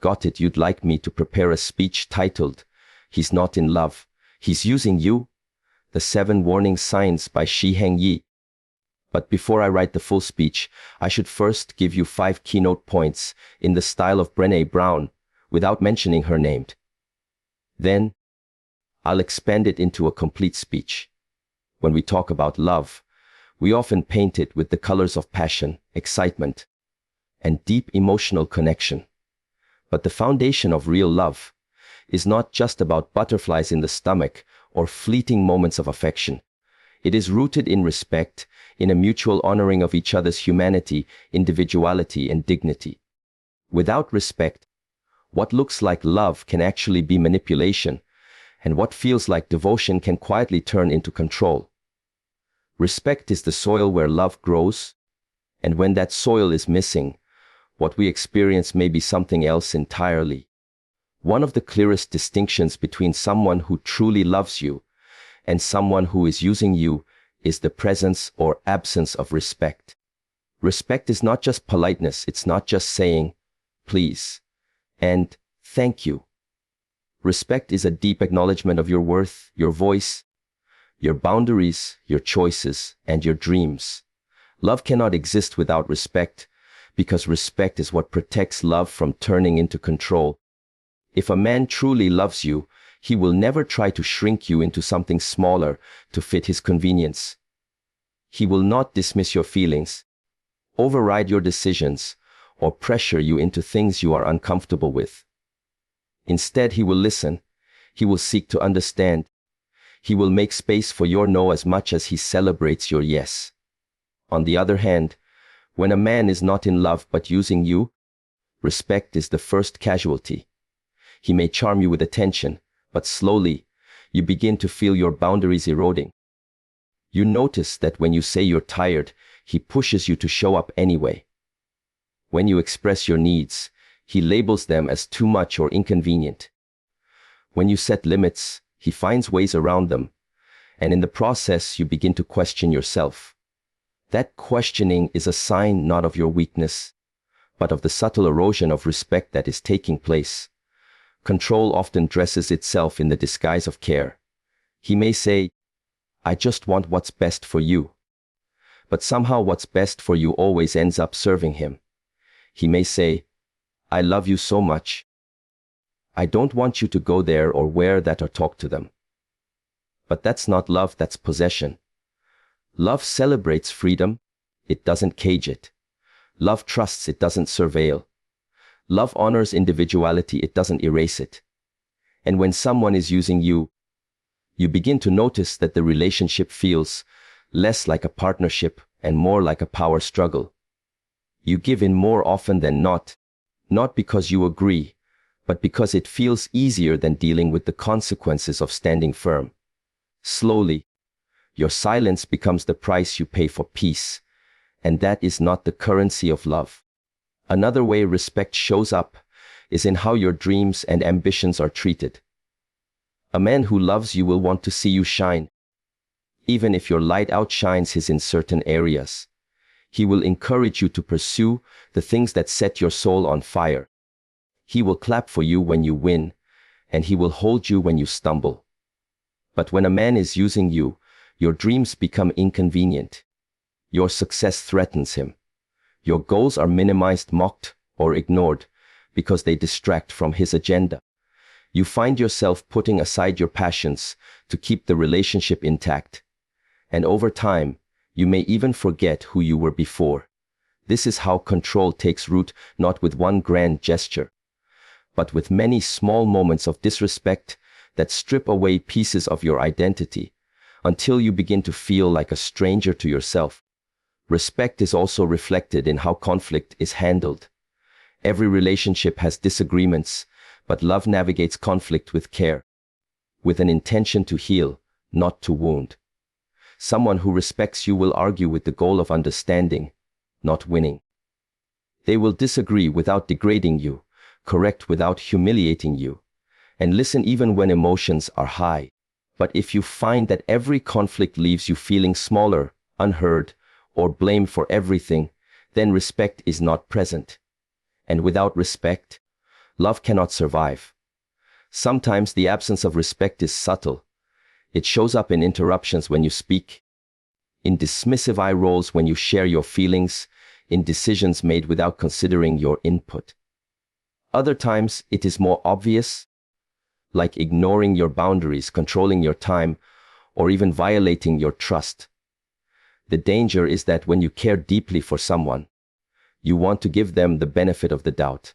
Got it, you'd like me to prepare a speech titled, "He's Not in Love, He's Using You? The 7 Warning Signs" by SHI HENG. But before I write the full speech, I should first give you 5 keynote points in the style of Brené Brown, without mentioning her name. Then, I'll expand it into a complete speech. When we talk about love, we often paint it with the colors of passion, excitement, and deep emotional connection. But the foundation of real love is not just about butterflies in the stomach or fleeting moments of affection. It is rooted in respect, in a mutual honoring of each other's humanity, individuality, and dignity. Without respect, what looks like love can actually be manipulation, and what feels like devotion can quietly turn into control. Respect is the soil where love grows, and when that soil is missing, what we experience may be something else entirely. One of the clearest distinctions between someone who truly loves you and someone who is using you is the presence or absence of respect. Respect is not just politeness, it's not just saying, "please," and "thank you." Respect is a deep acknowledgement of your worth, your voice, your boundaries, your choices, and your dreams. Love cannot exist without respect, because respect is what protects love from turning into control. If a man truly loves you, he will never try to shrink you into something smaller to fit his convenience. He will not dismiss your feelings, override your decisions, or pressure you into things you are uncomfortable with. Instead, he will listen. He will seek to understand. He will make space for your no as much as he celebrates your yes. On the other hand, when a man is not in love but using you, respect is the first casualty. He may charm you with attention, but slowly, you begin to feel your boundaries eroding. You notice that when you say you're tired, he pushes you to show up anyway. When you express your needs, he labels them as too much or inconvenient. When you set limits, he finds ways around them, and in the process, you begin to question yourself. That questioning is a sign not of your weakness, but of the subtle erosion of respect that is taking place. Control often dresses itself in the disguise of care. He may say, "I just want what's best for you." But somehow what's best for you always ends up serving him. He may say, "I love you so much. I don't want you to go there or wear that or talk to them." But that's not love, that's possession. Love celebrates freedom, it doesn't cage it. Love trusts, it doesn't surveil. Love honors individuality, it doesn't erase it. And when someone is using you, you begin to notice that the relationship feels less like a partnership and more like a power struggle. You give in more often than not because you agree, but because it feels easier than dealing with the consequences of standing firm. Slowly, your silence becomes the price you pay for peace, and that is not the currency of love. Another way respect shows up is in how your dreams and ambitions are treated. A man who loves you will want to see you shine. Even if your light outshines his in certain areas, he will encourage you to pursue the things that set your soul on fire. He will clap for you when you win, and he will hold you when you stumble. But when a man is using you, your dreams become inconvenient. Your success threatens him. Your goals are minimized, mocked, or ignored because they distract from his agenda. You find yourself putting aside your passions to keep the relationship intact. And over time, you may even forget who you were before. This is how control takes root, not with one grand gesture, but with many small moments of disrespect that strip away pieces of your identity until you begin to feel like a stranger to yourself. Respect is also reflected in how conflict is handled. Every relationship has disagreements, but love navigates conflict with care, with an intention to heal, not to wound. Someone who respects you will argue with the goal of understanding, not winning. They will disagree without degrading you, correct without humiliating you, and listen even when emotions are high. But if you find that every conflict leaves you feeling smaller, unheard, or blamed for everything, then respect is not present. And without respect, love cannot survive. Sometimes the absence of respect is subtle. It shows up in interruptions when you speak, in dismissive eye rolls when you share your feelings, in decisions made without considering your input. Other times, it is more obvious, like ignoring your boundaries, controlling your time, or even violating your trust. The danger is that when you care deeply for someone, you want to give them the benefit of the doubt.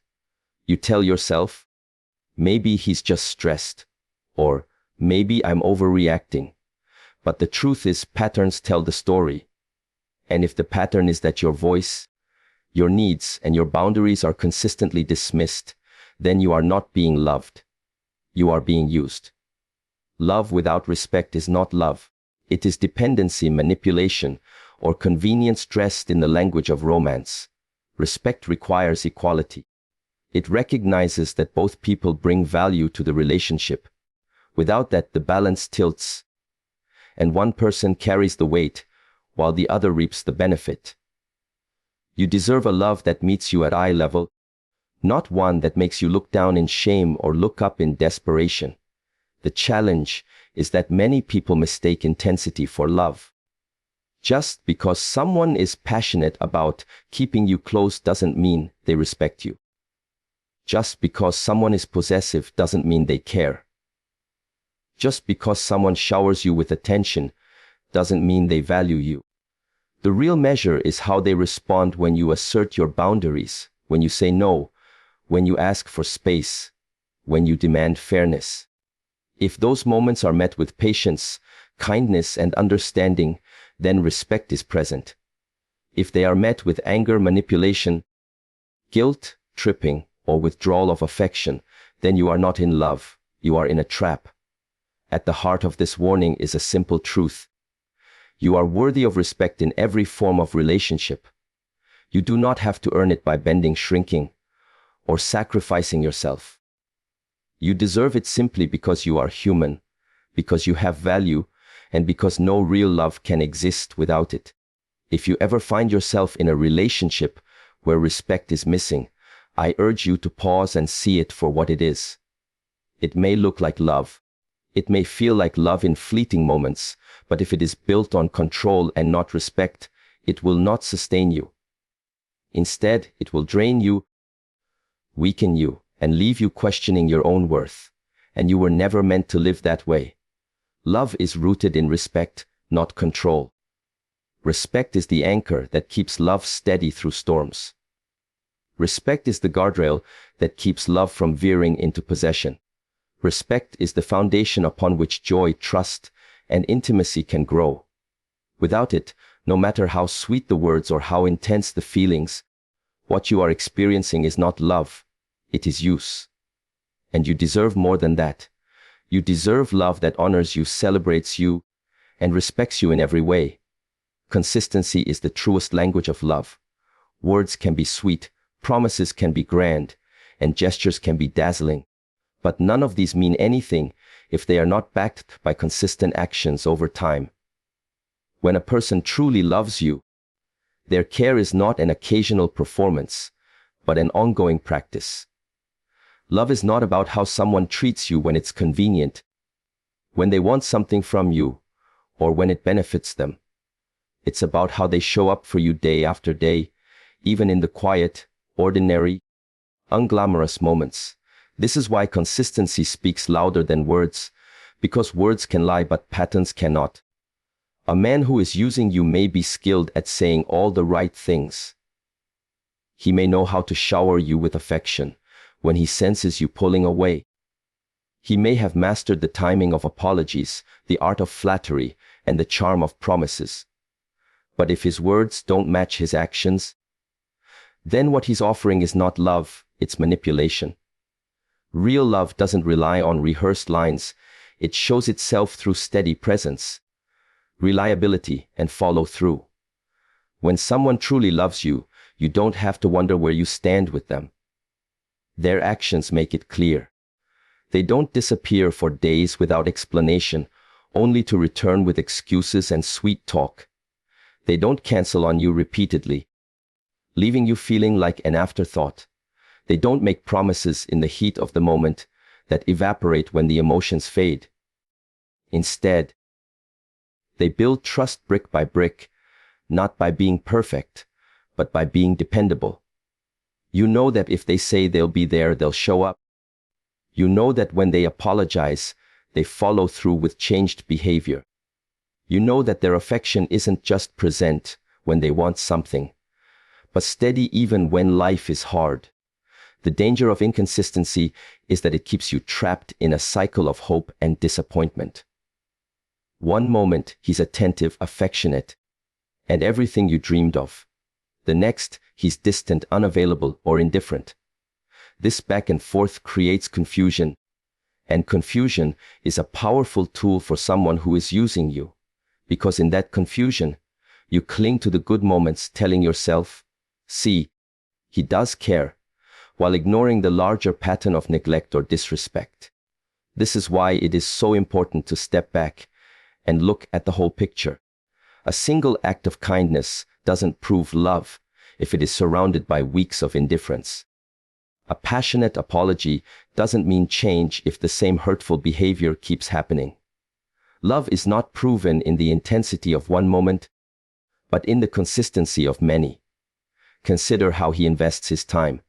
You tell yourself, maybe he's just stressed, or maybe I'm overreacting. But the truth is, patterns tell the story. And if the pattern is that your voice, your needs, and your boundaries are consistently dismissed, then you are not being loved. You are being used. Love without respect is not love. It is dependency, manipulation, or convenience dressed in the language of romance. Respect requires equality. It recognizes that both people bring value to the relationship. Without that, the balance tilts, and one person carries the weight, while the other reaps the benefit. You deserve a love that meets you at eye level, not one that makes you look down in shame or look up in desperation. The challenge is that many people mistake intensity for love. Just because someone is passionate about keeping you close doesn't mean they respect you. Just because someone is possessive doesn't mean they care. Just because someone showers you with attention doesn't mean they value you. The real measure is how they respond when you assert your boundaries, when you say no, when you ask for space, when you demand fairness. If those moments are met with patience, kindness, and understanding, then respect is present. If they are met with anger, manipulation, guilt, tripping, or withdrawal of affection, then you are not in love, you are in a trap. At the heart of this warning is a simple truth. You are worthy of respect in every form of relationship. You do not have to earn it by bending, shrinking, or sacrificing yourself. You deserve it simply because you are human, because you have value, and because no real love can exist without it. If you ever find yourself in a relationship where respect is missing, I urge you to pause and see it for what it is. It may look like love. It may feel like love in fleeting moments, but if it is built on control and not respect, it will not sustain you. Instead, it will drain you, weaken you, and leave you questioning your own worth. And you were never meant to live that way. Love is rooted in respect, not control. Respect is the anchor that keeps love steady through storms. Respect is the guardrail that keeps love from veering into possession. Respect is the foundation upon which joy, trust, and intimacy can grow. Without it, no matter how sweet the words or how intense the feelings, what you are experiencing is not love, it is use. And you deserve more than that. You deserve love that honors you, celebrates you, and respects you in every way. Consistency is the truest language of love. Words can be sweet, promises can be grand, and gestures can be dazzling. But none of these mean anything if they are not backed by consistent actions over time. When a person truly loves you, their care is not an occasional performance, but an ongoing practice. Love is not about how someone treats you when it's convenient, when they want something from you, or when it benefits them. It's about how they show up for you day after day, even in the quiet, ordinary, unglamorous moments. This is why consistency speaks louder than words, because words can lie but patterns cannot. A man who is using you may be skilled at saying all the right things. He may know how to shower you with affection when he senses you pulling away. He may have mastered the timing of apologies, the art of flattery, and the charm of promises. But if his words don't match his actions, then what he's offering is not love, it's manipulation. Real love doesn't rely on rehearsed lines. It shows itself through steady presence, reliability, and follow through. When someone truly loves you, you don't have to wonder where you stand with them. Their actions make it clear. They don't disappear for days without explanation, only to return with excuses and sweet talk. They don't cancel on you repeatedly, leaving you feeling like an afterthought. They don't make promises in the heat of the moment that evaporate when the emotions fade. Instead, they build trust brick by brick, not by being perfect, but by being dependable. You know that if they say they'll be there, they'll show up. You know that when they apologize, they follow through with changed behavior. You know that their affection isn't just present when they want something, but steady even when life is hard. The danger of inconsistency is that it keeps you trapped in a cycle of hope and disappointment. One moment he's attentive, affectionate, and everything you dreamed of. The next, he's distant, unavailable, or indifferent. This back and forth creates confusion, and confusion is a powerful tool for someone who is using you, because in that confusion, you cling to the good moments, telling yourself, see, he does care, while ignoring the larger pattern of neglect or disrespect. This is why it is so important to step back and look at the whole picture. A single act of kindness doesn't prove love if it is surrounded by weeks of indifference. A passionate apology doesn't mean change if the same hurtful behavior keeps happening. Love is not proven in the intensity of one moment, but in the consistency of many. Consider how he invests his time.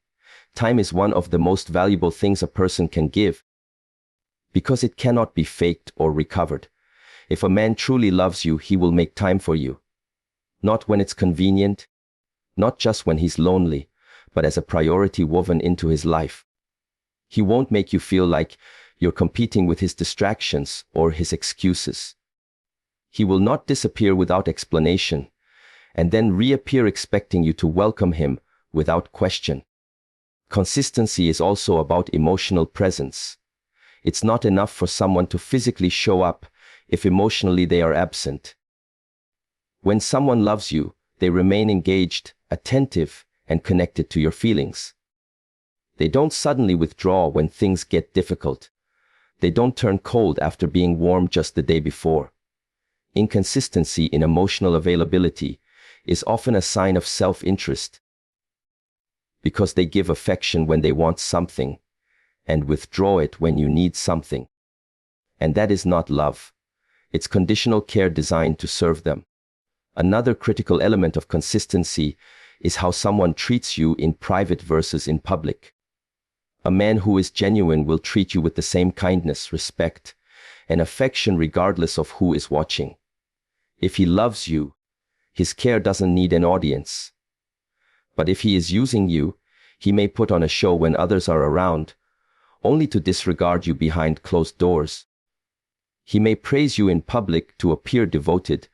Time is one of the most valuable things a person can give, because it cannot be faked or recovered. If a man truly loves you, he will make time for you. Not when it's convenient, not just when he's lonely, but as a priority woven into his life. He won't make you feel like you're competing with his distractions or his excuses. He will not disappear without explanation, and then reappear expecting you to welcome him without question. Consistency is also about emotional presence. It's not enough for someone to physically show up if emotionally they are absent. When someone loves you, they remain engaged, attentive, and connected to your feelings. They don't suddenly withdraw when things get difficult. They don't turn cold after being warm just the day before. Inconsistency in emotional availability is often a sign of self-interest, because they give affection when they want something and withdraw it when you need something. And that is not love. It's conditional care designed to serve them. Another critical element of consistency is how someone treats you in private versus in public. A man who is genuine will treat you with the same kindness, respect, and affection regardless of who is watching. If he loves you, his care doesn't need an audience. But if he is using you, he may put on a show when others are around, only to disregard you behind closed doors. He may praise you in public to appear devoted,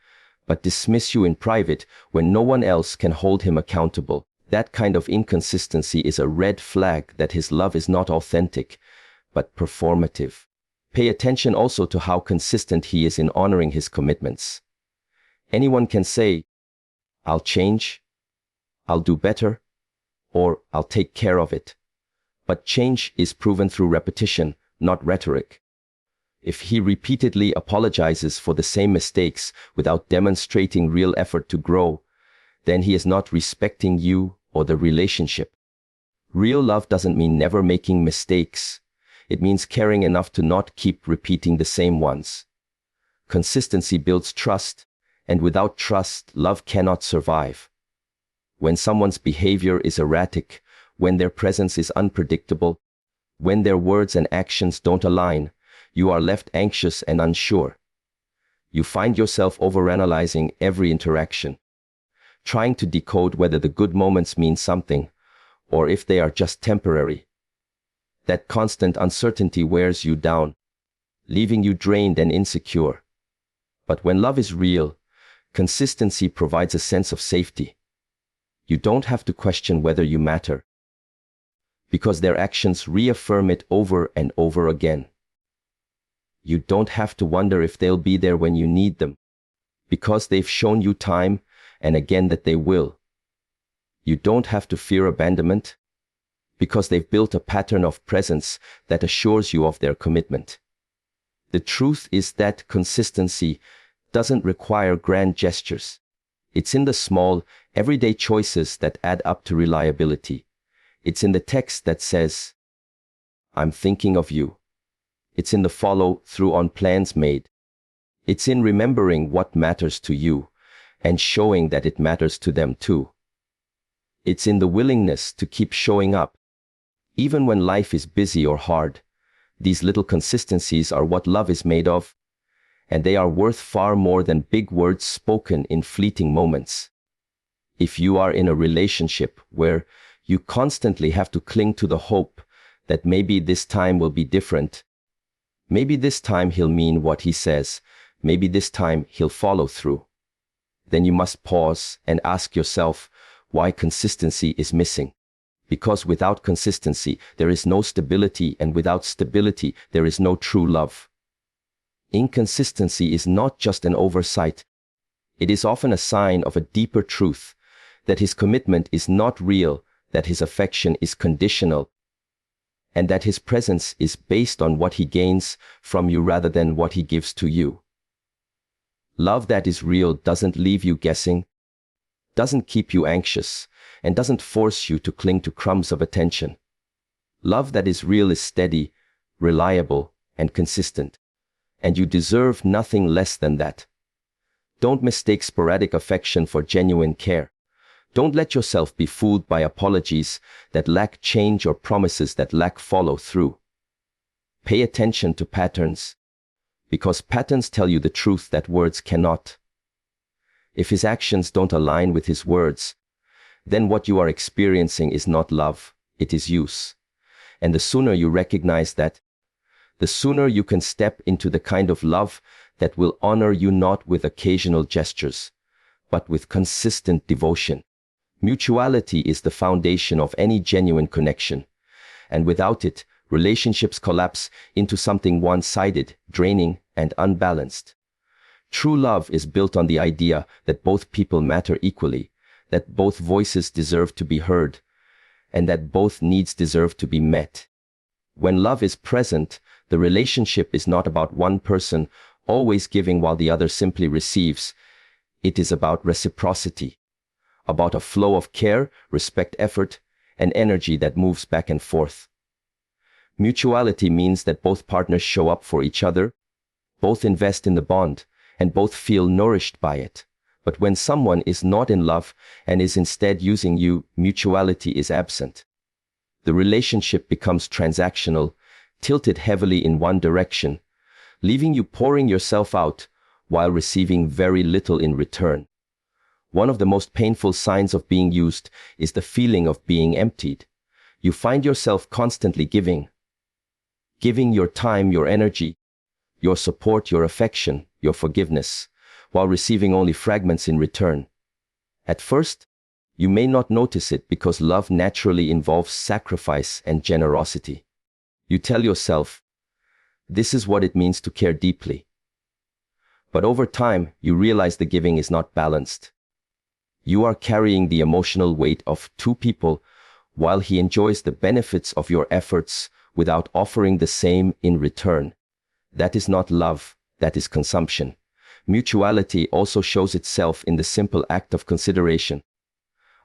but dismiss you in private when no one else can hold him accountable. That kind of inconsistency is a red flag that his love is not authentic, but performative. Pay attention also to how consistent he is in honoring his commitments. Anyone can say, "I'll change," "I'll do better," or "I'll take care of it." But change is proven through repetition, not rhetoric. If he repeatedly apologizes for the same mistakes without demonstrating real effort to grow, then he is not respecting you or the relationship. Real love doesn't mean never making mistakes. It means caring enough to not keep repeating the same ones. Consistency builds trust, and without trust, love cannot survive. When someone's behavior is erratic, when their presence is unpredictable, when their words and actions don't align, you are left anxious and unsure. You find yourself overanalyzing every interaction, trying to decode whether the good moments mean something, or if they are just temporary. That constant uncertainty wears you down, leaving you drained and insecure. But when love is real, consistency provides a sense of safety. You don't have to question whether you matter, because their actions reaffirm it over and over again. You don't have to wonder if they'll be there when you need them, because they've shown you time and again that they will. You don't have to fear abandonment, because they've built a pattern of presence that assures you of their commitment. The truth is that consistency doesn't require grand gestures. It's in the small, everyday choices that add up to reliability. It's in the text that says, "I'm thinking of you." It's in the follow-through on plans made. It's in remembering what matters to you and showing that it matters to them too. It's in the willingness to keep showing up, even when life is busy or hard. These little consistencies are what love is made of, and they are worth far more than big words spoken in fleeting moments. If you are in a relationship where you constantly have to cling to the hope that maybe this time will be different, maybe this time he'll mean what he says, maybe this time he'll follow through, then you must pause and ask yourself why consistency is missing. Because without consistency, there is no stability, and without stability, there is no true love. Inconsistency is not just an oversight. It is often a sign of a deeper truth, that his commitment is not real, that his affection is conditional, and that his presence is based on what he gains from you rather than what he gives to you. Love that is real doesn't leave you guessing, doesn't keep you anxious, and doesn't force you to cling to crumbs of attention. Love that is real is steady, reliable, and consistent, and you deserve nothing less than that. Don't mistake sporadic affection for genuine care. Don't let yourself be fooled by apologies that lack change or promises that lack follow-through. Pay attention to patterns, because patterns tell you the truth that words cannot. If his actions don't align with his words, then what you are experiencing is not love, it is use. And the sooner you recognize that, the sooner you can step into the kind of love that will honor you not with occasional gestures, but with consistent devotion. Mutuality is the foundation of any genuine connection, and without it, relationships collapse into something one-sided, draining, and unbalanced. True love is built on the idea that both people matter equally, that both voices deserve to be heard, and that both needs deserve to be met. When love is present, the relationship is not about one person always giving while the other simply receives. It is about reciprocity, about a flow of care, respect, effort, and energy that moves back and forth. Mutuality means that both partners show up for each other, both invest in the bond, and both feel nourished by it. But when someone is not in love and is instead using you, mutuality is absent. The relationship becomes transactional, tilted heavily in one direction, leaving you pouring yourself out while receiving very little in return. One of the most painful signs of being used is the feeling of being emptied. You find yourself constantly giving your time, your energy, your support, your affection, your forgiveness, while receiving only fragments in return. At first, you may not notice it because love naturally involves sacrifice and generosity. You tell yourself, this is what it means to care deeply. But over time, you realize the giving is not balanced. You are carrying the emotional weight of two people while he enjoys the benefits of your efforts without offering the same in return. That is not love, that is consumption. Mutuality also shows itself in the simple act of consideration.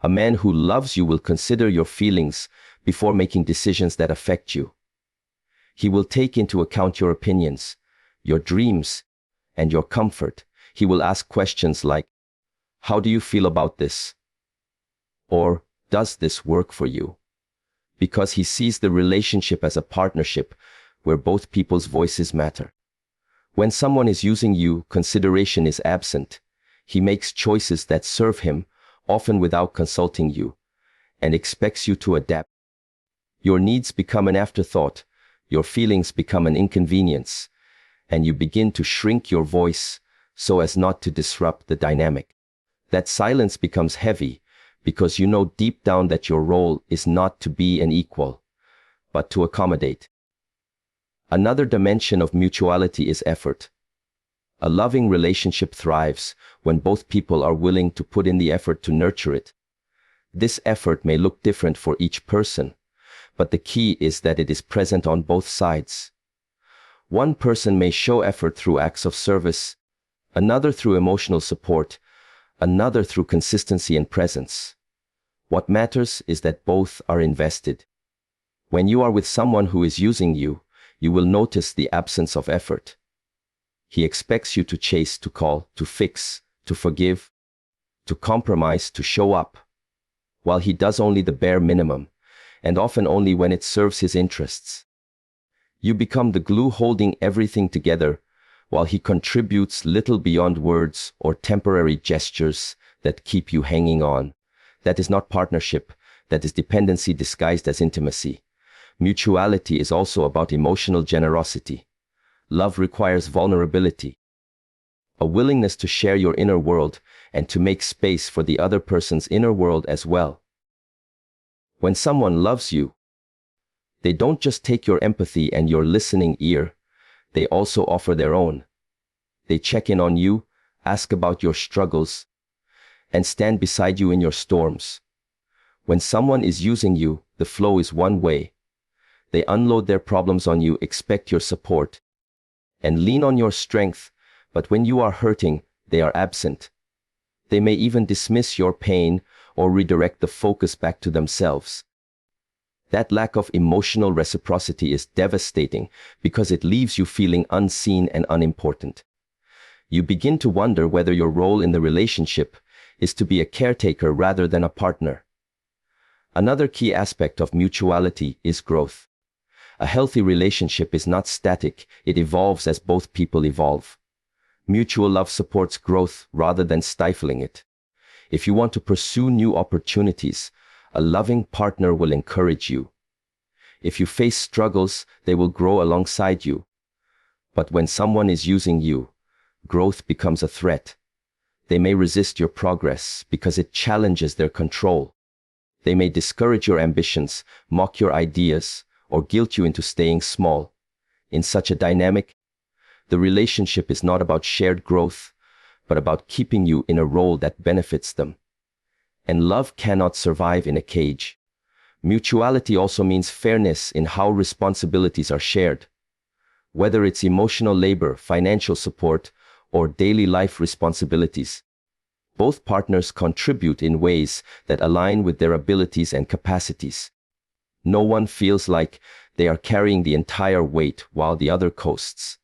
A man who loves you will consider your feelings before making decisions that affect you. He will take into account your opinions, your dreams, and your comfort. He will ask questions like, how do you feel about this? Or, does this work for you? Because he sees the relationship as a partnership where both people's voices matter. When someone is using you, consideration is absent. He makes choices that serve him, often without consulting you, and expects you to adapt. Your needs become an afterthought, your feelings become an inconvenience, and you begin to shrink your voice so as not to disrupt the dynamic. That silence becomes heavy because you know deep down that your role is not to be an equal, but to accommodate. Another dimension of mutuality is effort. A loving relationship thrives when both people are willing to put in the effort to nurture it. This effort may look different for each person, but the key is that it is present on both sides. One person may show effort through acts of service, another through emotional support, another through consistency and presence. What matters is that both are invested. When you are with someone who is using you, you will notice the absence of effort. He expects you to chase, to call, to fix, to forgive, to compromise, to show up, while he does only the bare minimum, and often only when it serves his interests. You become the glue holding everything together, while he contributes little beyond words or temporary gestures that keep you hanging on. That is not partnership, that is dependency disguised as intimacy. Mutuality is also about emotional generosity. Love requires vulnerability, a willingness to share your inner world and to make space for the other person's inner world as well. When someone loves you, they don't just take your empathy and your listening ear, they also offer their own. They check in on you, ask about your struggles, and stand beside you in your storms. When someone is using you, the flow is one way. They unload their problems on you, expect your support, and lean on your strength, but when you are hurting, they are absent. They may even dismiss your pain or redirect the focus back to themselves. That lack of emotional reciprocity is devastating because it leaves you feeling unseen and unimportant. You begin to wonder whether your role in the relationship is to be a caretaker rather than a partner. Another key aspect of mutuality is growth. A healthy relationship is not static, it evolves as both people evolve. Mutual love supports growth rather than stifling it. If you want to pursue new opportunities, a loving partner will encourage you. If you face struggles, they will grow alongside you. But when someone is using you, growth becomes a threat. They may resist your progress because it challenges their control. They may discourage your ambitions, mock your ideas, or guilt you into staying small. In such a dynamic, the relationship is not about shared growth, but about keeping you in a role that benefits them. And love cannot survive in a cage. Mutuality also means fairness in how responsibilities are shared. Whether it's emotional labor, financial support, or daily life responsibilities, both partners contribute in ways that align with their abilities and capacities. No one feels like they are carrying the entire weight while the other coasts.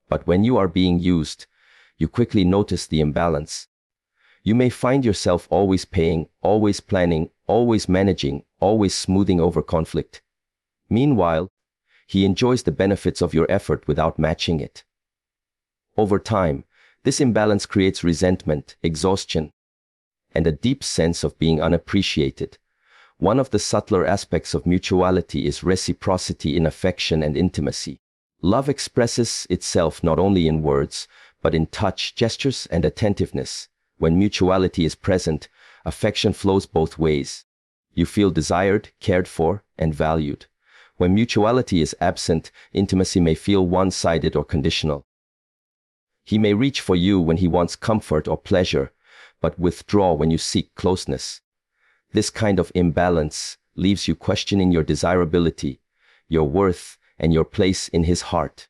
But when you are being used, you quickly notice the imbalance. You may find yourself always paying, always planning, always managing, always smoothing over conflict. Meanwhile, he enjoys the benefits of your effort without matching it. Over time, this imbalance creates resentment, exhaustion, and a deep sense of being unappreciated. One of the subtler aspects of mutuality is reciprocity in affection and intimacy. Love expresses itself not only in words, but in touch, gestures, and attentiveness. When mutuality is present, affection flows both ways. You feel desired, cared for, and valued. When mutuality is absent, intimacy may feel one-sided or conditional. He may reach for you when he wants comfort or pleasure, but withdraw when you seek closeness. This kind of imbalance leaves you questioning your desirability, your worth, and your place in his heart.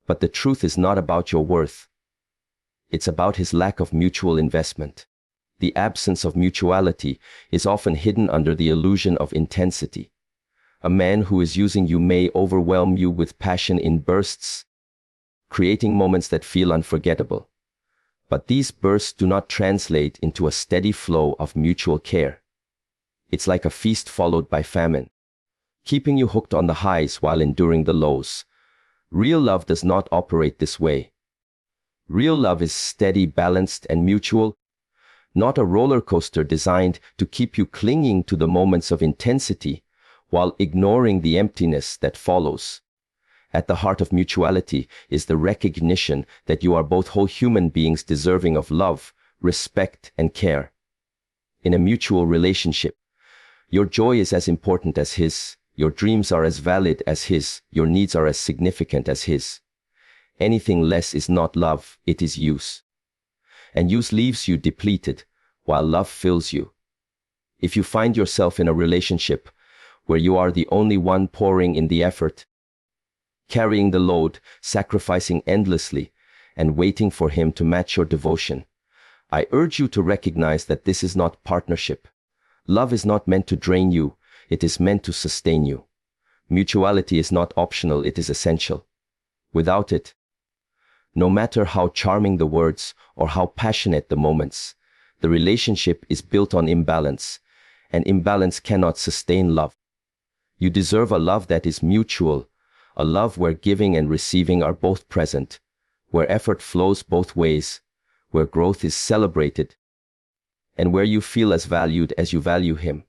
But the truth is not about your worth. It's about his lack of mutual investment. The absence of mutuality is often hidden under the illusion of intensity. A man who is using you may overwhelm you with passion in bursts, creating moments that feel unforgettable. But these bursts do not translate into a steady flow of mutual care. It's like a feast followed by famine, keeping you hooked on the highs while enduring the lows. Real love does not operate this way. Real love is steady, balanced, and mutual, not a roller coaster designed to keep you clinging to the moments of intensity while ignoring the emptiness that follows. At the heart of mutuality is the recognition that you are both whole human beings deserving of love, respect, and care. In a mutual relationship, your joy is as important as his, your dreams are as valid as his, your needs are as significant as his. Anything less is not love, it is use. And use leaves you depleted, while love fills you. If you find yourself in a relationship where you are the only one pouring in the effort, carrying the load, sacrificing endlessly, and waiting for him to match your devotion, I urge you to recognize that this is not partnership. Love is not meant to drain you, it is meant to sustain you. Mutuality is not optional, it is essential. Without it, no matter how charming the words or how passionate the moments, the relationship is built on imbalance, and imbalance cannot sustain love. You deserve a love that is mutual, a love where giving and receiving are both present, where effort flows both ways, where growth is celebrated, and where you feel as valued as you value him.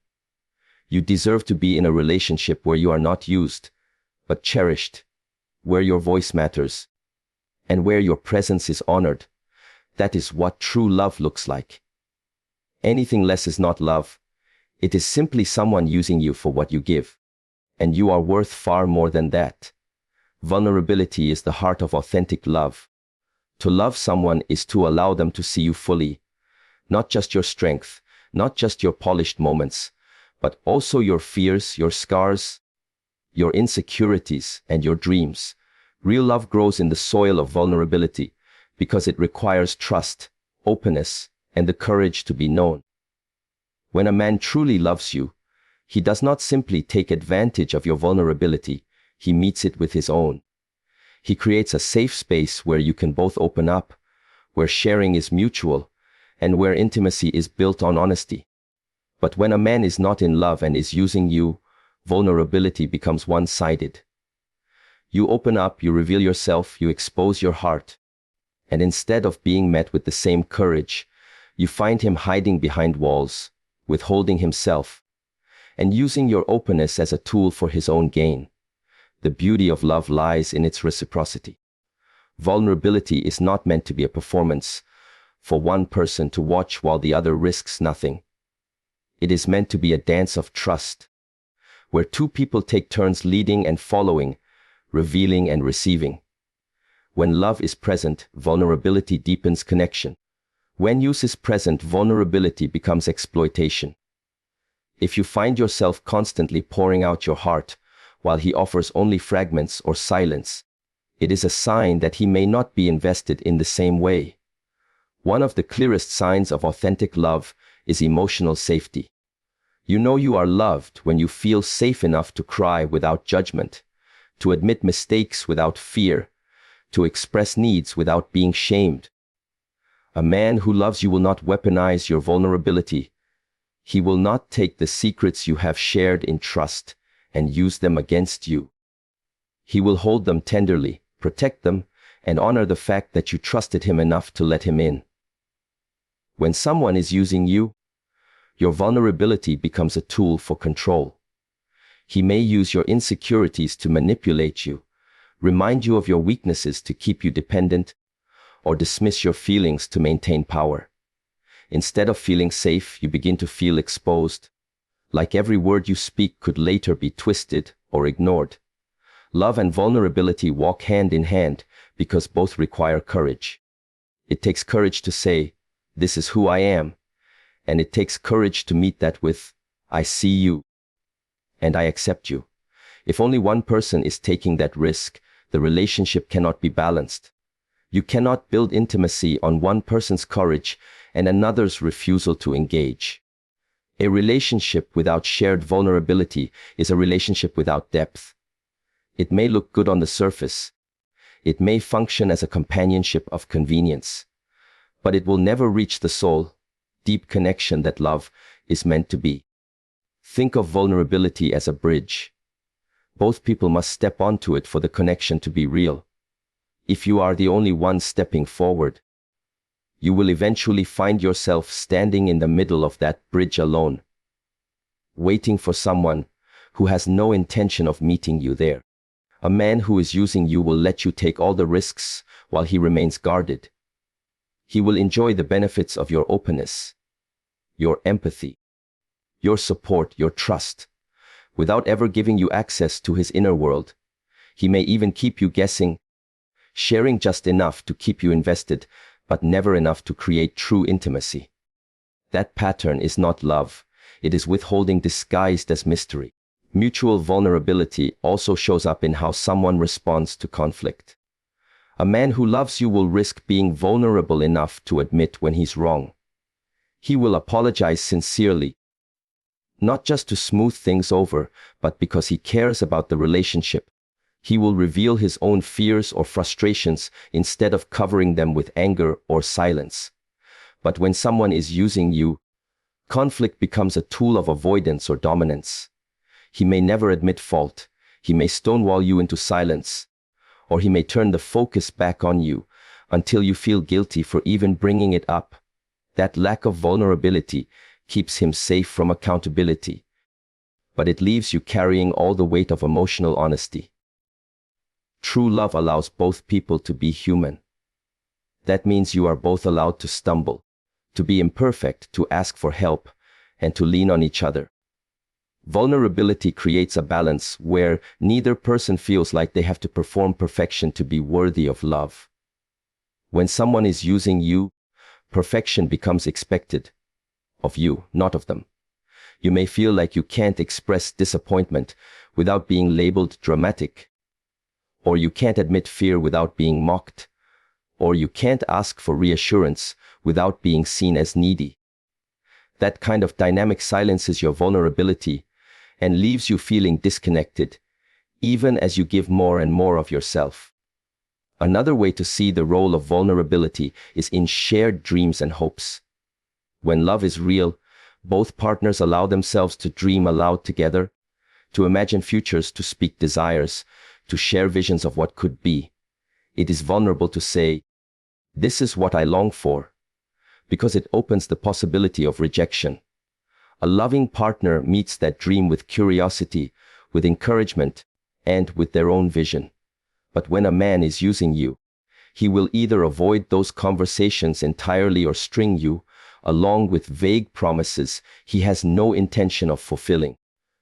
You deserve to be in a relationship where you are not used, but cherished, where your voice matters, and where your presence is honored. That is what true love looks like. Anything less is not love. It is simply someone using you for what you give. And you are worth far more than that. Vulnerability is the heart of authentic love. To love someone is to allow them to see you fully. Not just your strength, not just your polished moments, but also your fears, your scars, your insecurities, and your dreams. Real love grows in the soil of vulnerability because it requires trust, openness, and the courage to be known. When a man truly loves you, he does not simply take advantage of your vulnerability, he meets it with his own. He creates a safe space where you can both open up, where sharing is mutual, and where intimacy is built on honesty. But when a man is not in love and is using you, vulnerability becomes one-sided. You open up, you reveal yourself, you expose your heart. And instead of being met with the same courage, you find him hiding behind walls, withholding himself, and using your openness as a tool for his own gain. The beauty of love lies in its reciprocity. Vulnerability is not meant to be a performance for one person to watch while the other risks nothing. It is meant to be a dance of trust, where two people take turns leading and following, revealing and receiving. When love is present, vulnerability deepens connection. When use is present, vulnerability becomes exploitation. If you find yourself constantly pouring out your heart, while he offers only fragments or silence, it is a sign that he may not be invested in the same way. One of the clearest signs of authentic love is emotional safety. You know you are loved when you feel safe enough to cry without judgment, to admit mistakes without fear, to express needs without being shamed. A man who loves you will not weaponize your vulnerability. He will not take the secrets you have shared in trust and use them against you. He will hold them tenderly, protect them, and honor the fact that you trusted him enough to let him in. When someone is using you, your vulnerability becomes a tool for control. He may use your insecurities to manipulate you, remind you of your weaknesses to keep you dependent, or dismiss your feelings to maintain power. Instead of feeling safe, you begin to feel exposed, like every word you speak could later be twisted or ignored. Love and vulnerability walk hand in hand because both require courage. It takes courage to say, "This is who I am," and it takes courage to meet that with, "I see you, and I accept you." If only one person is taking that risk, the relationship cannot be balanced. You cannot build intimacy on one person's courage and another's refusal to engage. A relationship without shared vulnerability is a relationship without depth. It may look good on the surface. It may function as a companionship of convenience, but it will never reach the soul, deep connection that love is meant to be. Think of vulnerability as a bridge. Both people must step onto it for the connection to be real. If you are the only one stepping forward, you will eventually find yourself standing in the middle of that bridge alone, waiting for someone who has no intention of meeting you there. A man who is using you will let you take all the risks while he remains guarded. He will enjoy the benefits of your openness, your empathy, your support, your trust, without ever giving you access to his inner world. He may even keep you guessing, sharing just enough to keep you invested, but never enough to create true intimacy. That pattern is not love. It is withholding disguised as mystery. Mutual vulnerability also shows up in how someone responds to conflict. A man who loves you will risk being vulnerable enough to admit when he's wrong. He will apologize sincerely, Not just to smooth things over, but because he cares about the relationship. He will reveal his own fears or frustrations instead of covering them with anger or silence. But when someone is using you, conflict becomes a tool of avoidance or dominance. He may never admit fault. He may stonewall you into silence, or he may turn the focus back on you until you feel guilty for even bringing it up. That lack of vulnerability keeps him safe from accountability, but it leaves you carrying all the weight of emotional honesty. True love allows both people to be human. That means you are both allowed to stumble, to be imperfect, to ask for help, and to lean on each other. Vulnerability creates a balance where neither person feels like they have to perform perfection to be worthy of love. When someone is using you, perfection becomes expected of you, not of them. You may feel like you can't express disappointment without being labeled dramatic, or you can't admit fear without being mocked, or you can't ask for reassurance without being seen as needy. That kind of dynamic silences your vulnerability and leaves you feeling disconnected, even as you give more and more of yourself. Another way to see the role of vulnerability is in shared dreams and hopes. When love is real, both partners allow themselves to dream aloud together, to imagine futures, to speak desires, to share visions of what could be. It is vulnerable to say, "This is what I long for," because it opens the possibility of rejection. A loving partner meets that dream with curiosity, with encouragement, and with their own vision. But when a man is using you, he will either avoid those conversations entirely or string you along with vague promises he has no intention of fulfilling.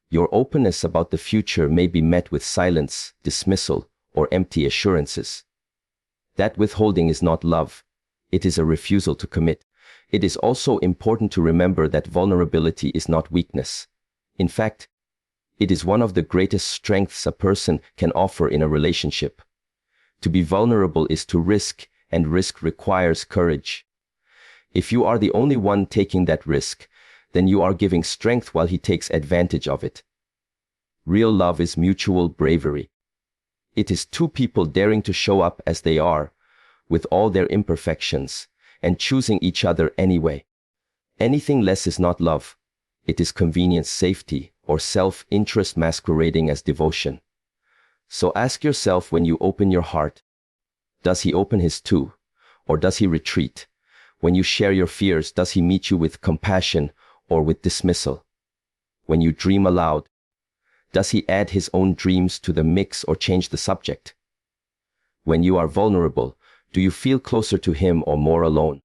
Your openness about the future may be met with silence, dismissal, or empty assurances. That withholding is not love. It is a refusal to commit. It is also important to remember that vulnerability is not weakness. In fact, it is one of the greatest strengths a person can offer in a relationship. To be vulnerable is to risk, and risk requires courage. If you are the only one taking that risk, then you are giving strength while he takes advantage of it. Real love is mutual bravery. It is two people daring to show up as they are, with all their imperfections, and choosing each other anyway. Anything less is not love. It is convenience, safety, or self-interest masquerading as devotion. So ask yourself when you open your heart, does he open his too, or does he retreat? When you share your fears, does he meet you with compassion or with dismissal? When you dream aloud, does he add his own dreams to the mix or change the subject? When you are vulnerable, do you feel closer to him or more alone?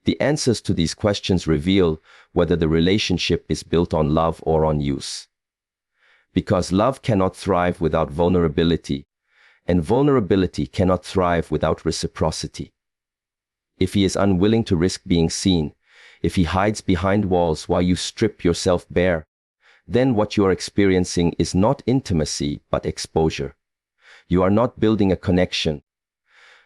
The answers to these questions reveal whether the relationship is built on love or on use. Because love cannot thrive without vulnerability, and vulnerability cannot thrive without reciprocity. If he is unwilling to risk being seen, if he hides behind walls while you strip yourself bare, then what you are experiencing is not intimacy, but exposure. You are not building a connection.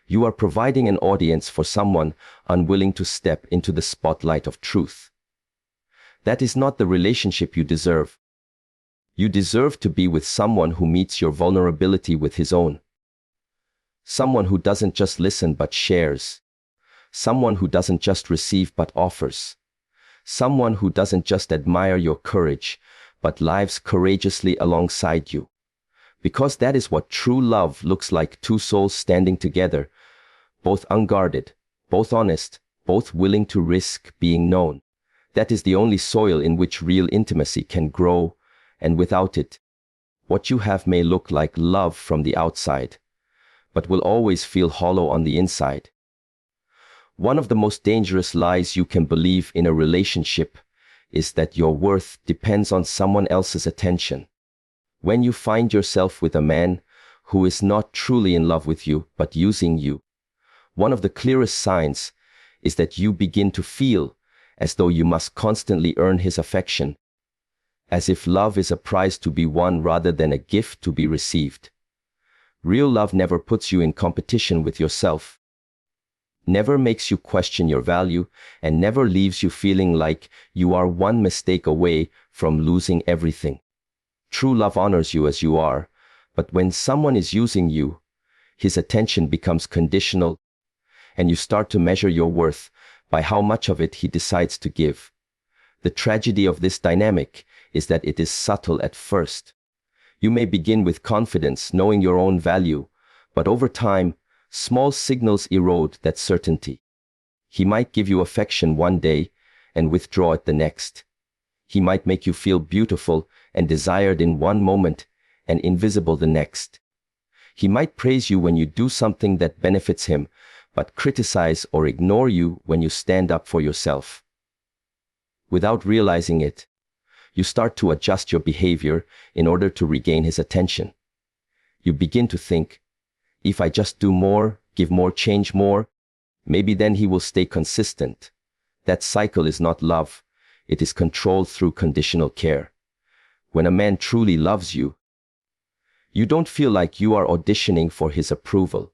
You are providing an audience for someone unwilling to step into the spotlight of truth. That is not the relationship you deserve. You deserve to be with someone who meets your vulnerability with his own. Someone who doesn't just listen but shares. Someone who doesn't just receive but offers. Someone who doesn't just admire your courage, but lives courageously alongside you. Because that is what true love looks like, two souls standing together, both unguarded, both honest, both willing to risk being known. That is the only soil in which real intimacy can grow, and without it, what you have may look like love from the outside, but will always feel hollow on the inside. One of the most dangerous lies you can believe in a relationship is that your worth depends on someone else's attention. When you find yourself with a man who is not truly in love with you, but using you, one of the clearest signs is that you begin to feel as though you must constantly earn his affection, as if love is a prize to be won rather than a gift to be received. Real love never puts you in competition with yourself. never makes you question your value, and never leaves you feeling like you are one mistake away from losing everything. True love honors you as you are, but when someone is using you, his attention becomes conditional, and you start to measure your worth by how much of it he decides to give. The tragedy of this dynamic is that it is subtle at first. You may begin with confidence, knowing your own value, but over time, small signals erode that certainty. He might give you affection one day and withdraw it the next. He might make you feel beautiful and desired in one moment and invisible the next. He might praise you when you do something that benefits him, but criticize or ignore you when you stand up for yourself. Without realizing it, you start to adjust your behavior in order to regain his attention. You begin to think, if I just do more, give more, change more, maybe then he will stay consistent. That cycle is not love. It is control through conditional care. When a man truly loves you, you don't feel like you are auditioning for his approval.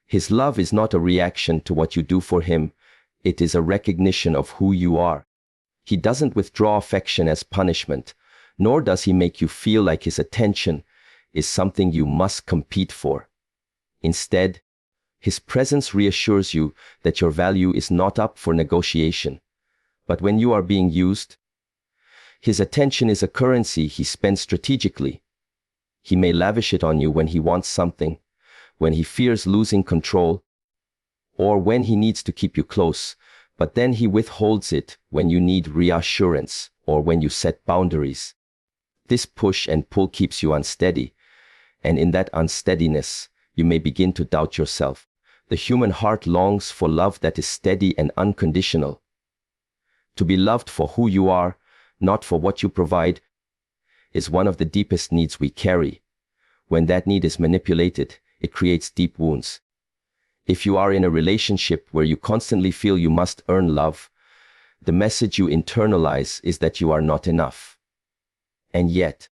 His love is not a reaction to what you do for him. It is a recognition of who you are. He doesn't withdraw affection as punishment, nor does he make you feel like his attention is something you must compete for. Instead, his presence reassures you that your value is not up for negotiation. But when you are being used, his attention is a currency he spends strategically. He may lavish it on you when he wants something, when he fears losing control, or when he needs to keep you close, but then he withholds it when you need reassurance or when you set boundaries. This push and pull keeps you unsteady, and in that unsteadiness, you may begin to doubt yourself. The human heart longs for love that is steady and unconditional. To be loved for who you are, not for what you provide, is one of the deepest needs we carry. When that need is manipulated, it creates deep wounds. If you are in a relationship where you constantly feel you must earn love, the message you internalize is that you are not enough. And yet,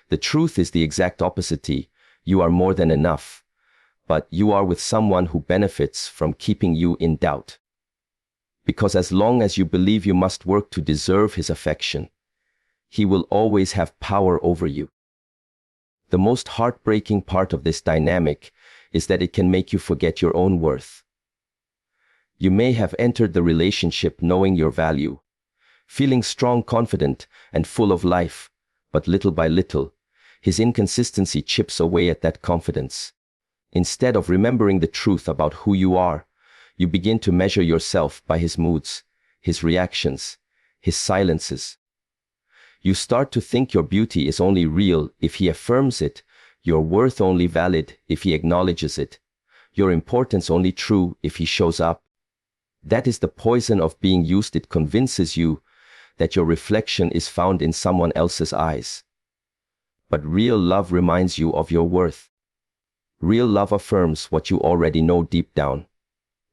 the truth is the exact opposite. You are more than enough, but you are with someone who benefits from keeping you in doubt. Because as long as you believe you must work to deserve his affection, he will always have power over you. The most heartbreaking part of this dynamic is that it can make you forget your own worth. You may have entered the relationship knowing your value, feeling strong, confident, and full of life, but little by little, his inconsistency chips away at that confidence. Instead of remembering the truth about who you are, you begin to measure yourself by his moods, his reactions, his silences. You start to think your beauty is only real if he affirms it, your worth only valid if he acknowledges it, your importance only true if he shows up. That is the poison of being used. It convinces you that your reflection is found in someone else's eyes. But real love reminds you of your worth. Real love affirms what you already know deep down,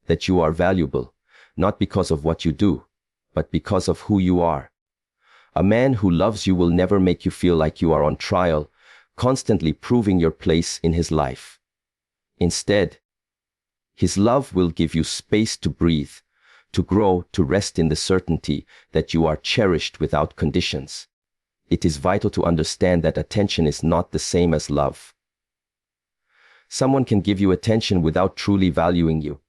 that you are valuable, not because of what you do, but because of who you are. A man who loves you will never make you feel like you are on trial, constantly proving your place in his life. Instead, his love will give you space to breathe, to grow, to rest in the certainty that you are cherished without conditions. It is vital to understand that attention is not the same as love. Someone can give you attention without truly valuing you.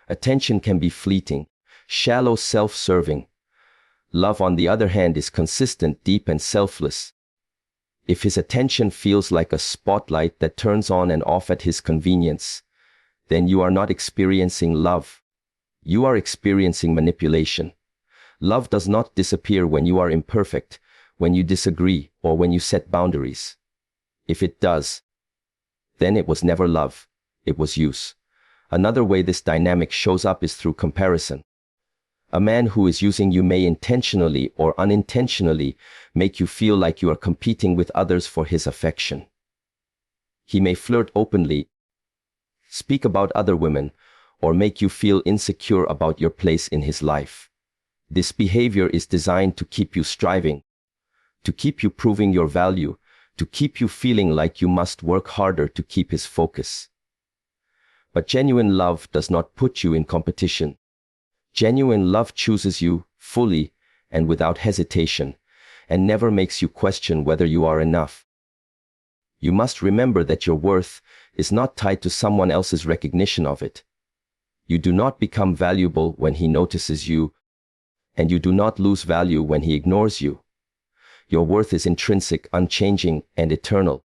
Attention can be fleeting, shallow, self-serving. Love, on the other hand, is consistent, deep, and selfless. If his attention feels like a spotlight that turns on and off at his convenience, then you are not experiencing love. You are experiencing manipulation. Love does not disappear when you are imperfect, when you disagree, or when you set boundaries. If it does, then it was never love, it was use. Another way this dynamic shows up is through comparison. A man who is using you may intentionally or unintentionally make you feel like you are competing with others for his affection. He may flirt openly, speak about other women, or make you feel insecure about your place in his life. This behavior is designed to keep you striving, to keep you proving your value, to keep you feeling like you must work harder to keep his focus. But genuine love does not put you in competition. Genuine love chooses you fully and without hesitation, and never makes you question whether you are enough. You must remember that your worth is not tied to someone else's recognition of it. You do not become valuable when he notices you, and you do not lose value when he ignores you. Your worth is intrinsic, unchanging, and eternal.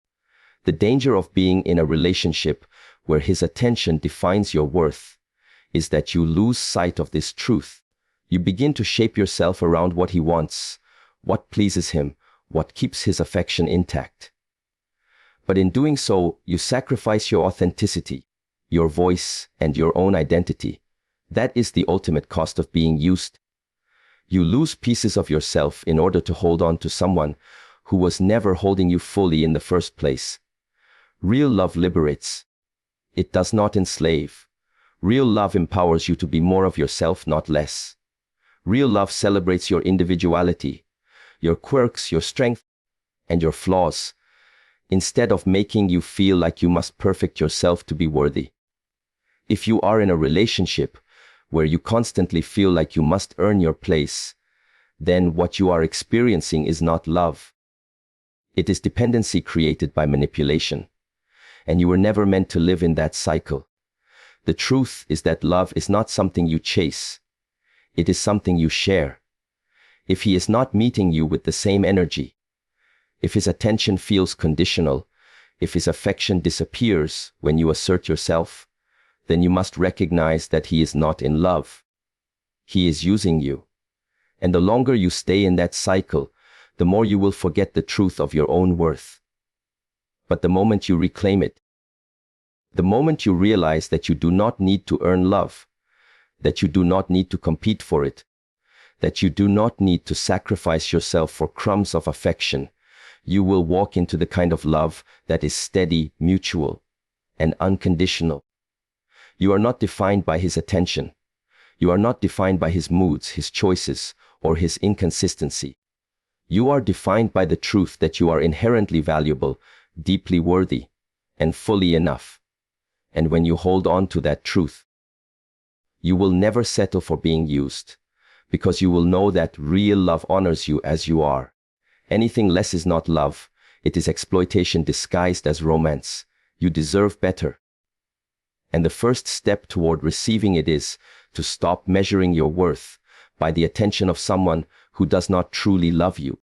The danger of being in a relationship where his attention defines your worth is that you lose sight of this truth. You begin to shape yourself around what he wants, what pleases him, what keeps his affection intact. But in doing so, you sacrifice your authenticity, your voice, and your own identity. That is the ultimate cost of being used. You lose pieces of yourself in order to hold on to someone who was never holding you fully in the first place. Real love liberates. It does not enslave. Real love empowers you to be more of yourself, not less. Real love celebrates your individuality, your quirks, your strength, and your flaws, instead of making you feel like you must perfect yourself to be worthy. If you are in a relationship where you constantly feel like you must earn your place, then what you are experiencing is not love. It is dependency created by manipulation, and you were never meant to live in that cycle. The truth is that love is not something you chase. It is something you share. If he is not meeting you with the same energy, if his attention feels conditional, if his affection disappears when you assert yourself, then you must recognize that he is not in love. He is using you. And the longer you stay in that cycle, the more you will forget the truth of your own worth. But the moment you reclaim it, the moment you realize that you do not need to earn love, that you do not need to compete for it, that you do not need to sacrifice yourself for crumbs of affection, you will walk into the kind of love that is steady, mutual, and unconditional. You are not defined by his attention. You are not defined by his moods, his choices, or his inconsistency. You are defined by the truth that you are inherently valuable, deeply worthy, and fully enough. And when you hold on to that truth, you will never settle for being used, because you will know that real love honors you as you are. Anything less is not love. It is exploitation disguised as romance. You deserve better. And the first step toward receiving it is to stop measuring your worth by the attention of someone who does not truly love you.